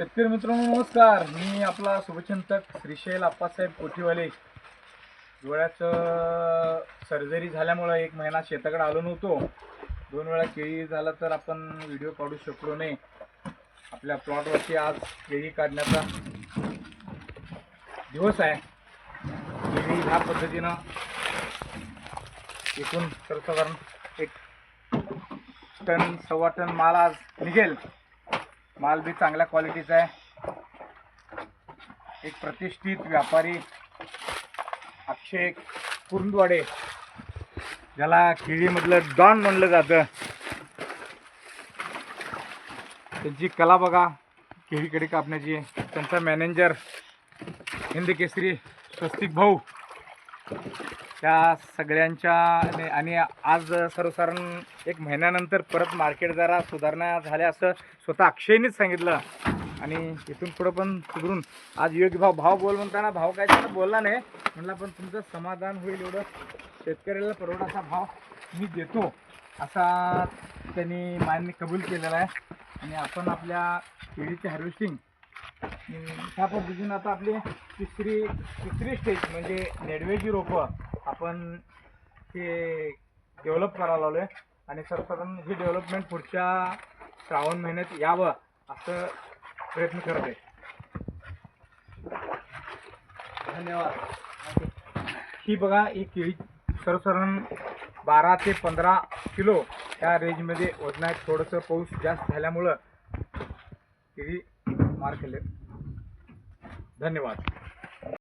शेतकरी मित्रांनो नमस्कार. मी आपला शुभचिंतक श्रीशैल आप्पासाहेब कोठीवाले. डोळ्याचं सर्जरी झाल्यामुळं 1 महिना शेताकडे आलो नव्हतो. 2 वेळा केळी झालं तर आपण व्हिडिओ काढू शकलो नाही. आपल्या प्लॉटवरती आज केळी काढण्याचा दिवस आहे. केळी ह्या पद्धतीनं एकूण सर्वसाधारण 1 टन 1.25 टन माल आज निघेल. माल भी चांगल्या क्वालिटीचा आहे. एक प्रतिष्ठित व्यापारी अक्षय कुरुंदवाडे, ज्याला केळीमधलं डॉन म्हणलं जातं, त्यांची कला बघा केळीकडे कापण्याची. त्यांचा मॅनेजर हिंद केसरी स्वस्तिक भाऊ, त्या सगळ्यांच्या आणि आज सर्वसाधारण 1 महिन्यानंतर परत मार्केट जरा सुधारणा झाल्या असं स्वतः अक्षयनेच सांगितलं. आणि इथून पुढं पण सुधरून आज योग्य भाव बोल म्हणताना भाव काय त्याला बोलला नाही म्हणला, पण तुमचं समाधान होईल एवढं शेतकऱ्याला परवडाचा भाव मी देतो असा त्यांनी मान्य कबूल केलेला आहे. आणि आपण आपल्या केळीचे हार्वेस्टिंग ह्या पद्धतीनं आता आपली तिसरी स्टेज म्हणजे नेडवेची रोपं आपण ते डेव्हलप करायला लावलो आहे. आणि सर्वसाधारण हे डेव्हलपमेंट पुढच्या श्रावण महिन्यात यावं असं प्रयत्न करत आहे. धन्यवाद. ही बघा ही केळी सर्वसाधारण 12 ते 15 किलो या रेंजमध्ये वजन आहे. थोडंसं पाऊस जास्त झाल्यामुळं केळी मार केले. धन्यवाद.